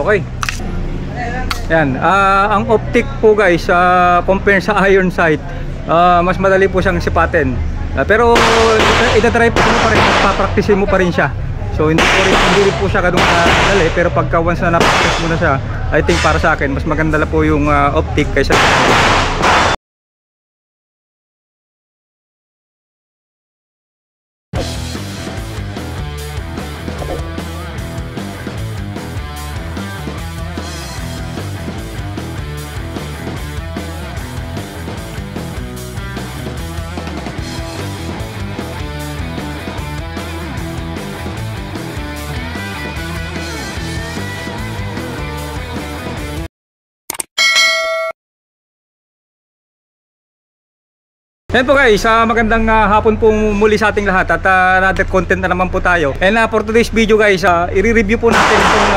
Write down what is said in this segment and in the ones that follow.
Okay. Yan, ang optic po guys, compare sa iron sight, mas madali po siyang sipatin. Pero itatry po mo pa rin, papraktisin mo pa rin siya. So hindi po siya ganun kadali, pero pagka once na na-practice mo na siya, I think para sa akin mas maganda na po yung optic kaysa Yan po guys, magandang hapon po muli sa ating lahat at another content na naman po tayo. And for today's video guys, i-review po natin itong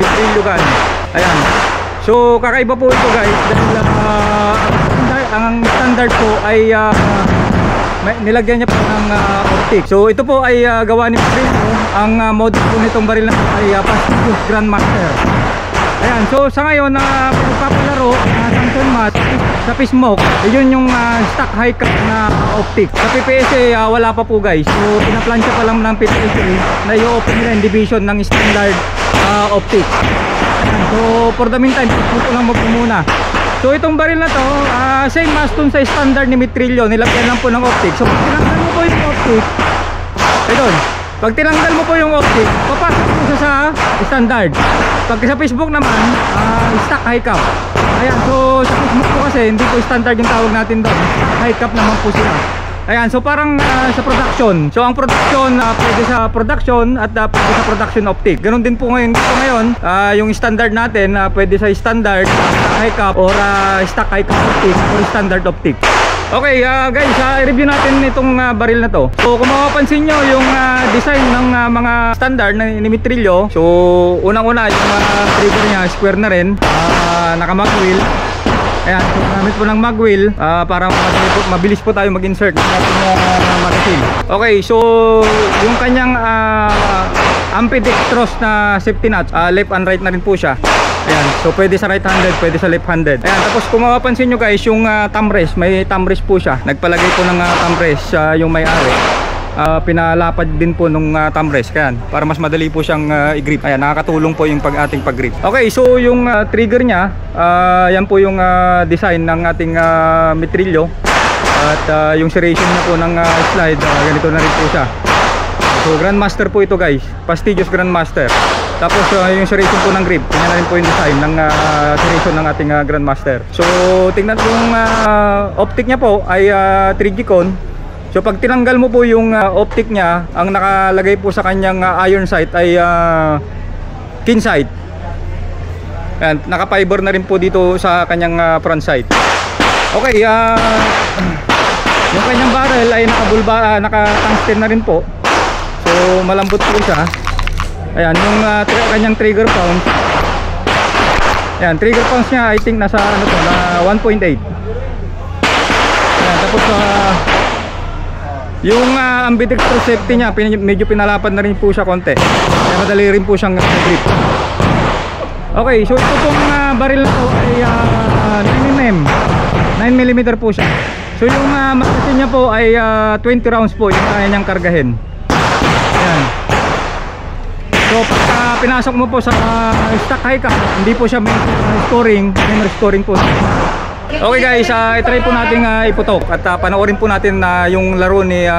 Mitrillo gun. Ayan. So kakaiba po ito guys dahil ang standard po ay nilagyan niya po ng optic. So ito po ay gawa ni Mitrillo. Ang model po nitong baril na ay Pastillos Grandmaster. Ayan, so sa ngayon pinagpapalaro Samson Mat sa Pismok, yun yung stock high cap na optic. Sa PPSA wala pa po guys. So pinaplansya pa lang ng PPSA na i-open nila yung division ng standard optic. Ayan, so for the meantime, ito lang muna. So itong baril na to, same as dun sa standard ni Mitrillo, nilagyan lang po ng optic. So pag tinanggal mo po yung optic, pag tinanggal mo po yung optic, papasok po siya sa standard. Pag sa Facebook naman, stock high cap. Ayan, so sa Facebook po kasi hindi po standard yung tawag natin doon. High cap naman po sila. Ayan, so parang sa production. So ang production, pwede sa production at pwede sa production optic. Ganon din po ngayon. Dito ngayon, yung standard natin, pwede sa standard, stock high cap or stock high cap optic or standard optic. Okay guys, i-review natin itong baril na to. So kung mapapansin nyo yung design ng mga standard na ni Mitrillo. So unang-una yung trigger niya square na rin, naka-mag wheel. Ayan, so gamit po ng mag wheel para mabilis po tayo mag-insert ng ating magazine. Okay, so yung kanyang ambidextrous na safety nut, left and right na rin po siya. Ayan, so pwede sa right handed, pwede sa left handed. Ayan, tapos kung mapapansin nyo guys, yung thumb rest, may thumb rest po siya. Nagpalagay po ng thumb rest yung may-ari. Pinalapad din po nung thumb rest, kaya para mas madali po siyang i-grip. Ayan, nakakatulong po yung ating pag-grip. Okay, so yung trigger niya, yan po yung design ng ating Mitrillo. At yung serration niya po ng slide, ganito na rin po siya. So Grandmaster po ito guys, Pastillos Grandmaster. Tapos yung serration po ng grip, tingnan na rin po yung design ng serration ng ating Grandmaster. So tingnan yung optic niya po ay 3G cone. So pag tinanggal mo po yung optic niya, ang nakalagay po sa kanyang iron sight ay kin sight. Ayan, naka-fiber na rin po dito sa kanyang front sight. Okay, yung kanyang barrel ay naka-tungsten na rin po. So malambot po siya. Ayan, yung kanyang trigger pounds. Ayan, trigger pounds niya I think nasa ano to, na 1.8. Ayan, tapos yung ambidextrous safety niya, medyo pinalapad na rin po siya konti. Kaya madali rin po siyang grip. Okay, so ito pong baril na to ay 9mm 9mm po siya. So yung magazine niya po ay 20 rounds po yung kaya niyang kargahin. Ayan. So pagka pinasok mo po sa stock high cap, hindi po siya may scoring po. Okay guys, i-try po natin iputok at panoorin po natin yung laro ni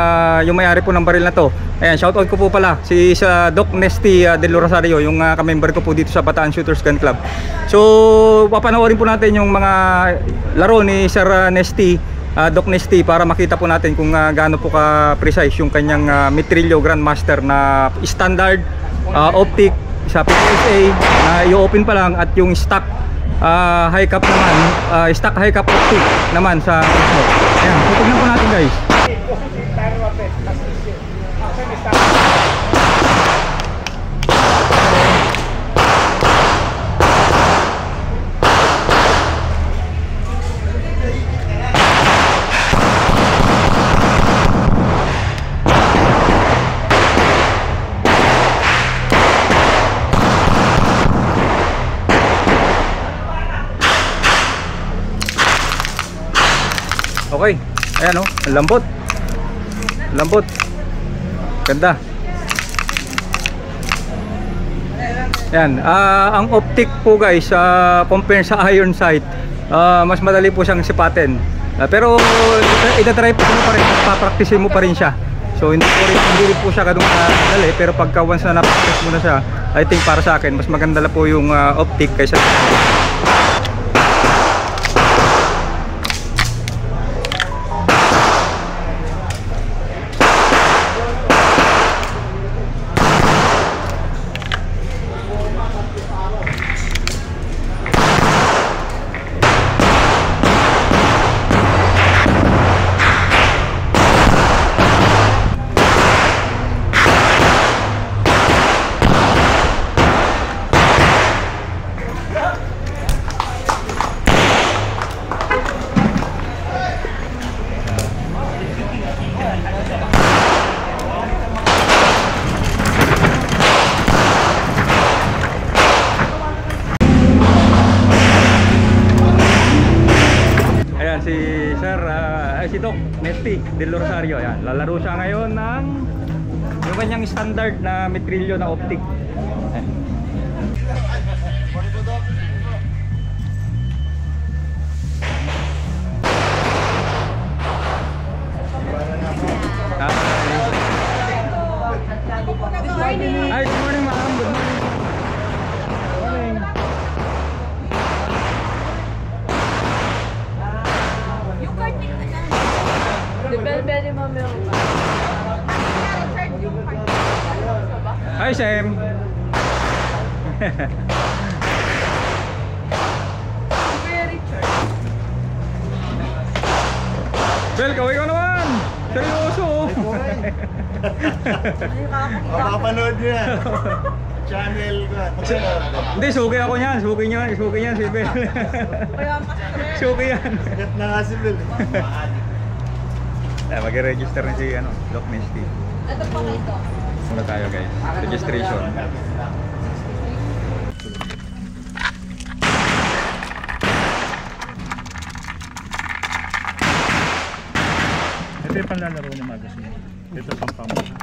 yung may-ari po ng baril na to. Ayan, shoutout ko po pala si Doc Nesty Del Rosario, yung ka-member ko po dito sa Bataan Shooters Gun Club. So papanoorin po natin yung mga laro ni Sir Nesty, Doc Nesty, para makita po natin kung gaano po ka-precise yung kanyang Mitrillo Grandmaster na standard optic sa PPSA na i-open pa lang, at yung stock high cap naman, stock high cap optic naman sa Facebook. Ayan, so tignan po natin guys. Ayan oh, ang lambot. Lambot. Ganda. Yan, ang optic po guys, compare sa iron sight, mas madali po siyang sipatin. Pero ida-try po mo pa rin, papracticein mo pa rin siya. So hindi rin po siya ganun kadali, pero pagka once na na-practice mo na siya, I think para sa akin, mas maganda na po yung optic kaysa si Sir, si Doc Nesty Del Rosario. Ayan, lalaro siya ngayon ng yung kanyang standard na metrilyo na optic. Ayan. Hi, good morning ma'am. Good morning. Hi Sam. Bel, kaway ka naman. Seryoso. Mapapanood nyo yan. Channel ko. Hindi, suki ako niyan. Suki niyan si Bel. Suki yan. Sikat na nga si Bel. Mag-register na si Doc Nesty. Ito pa kayo. Muna tayo guys. Registration. Ito yung panlalaro ng magazine. Ito pang pamana.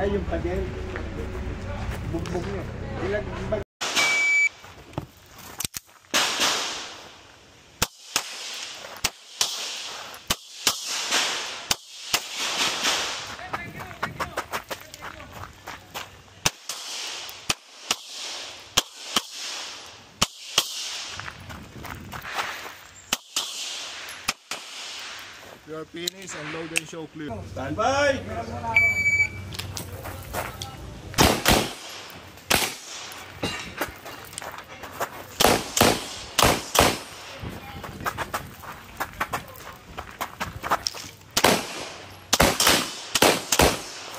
Ay, yung padel. Bugbog niya. You are finished and load and show clear. Stand by!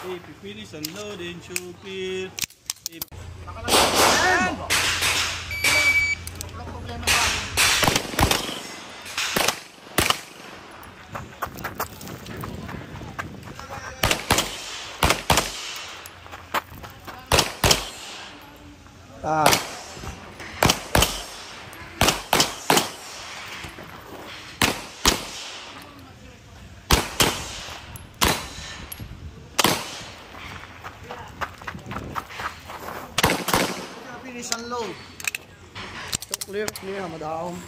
If you finish and load and show clear. Finish and load. So clear, madam.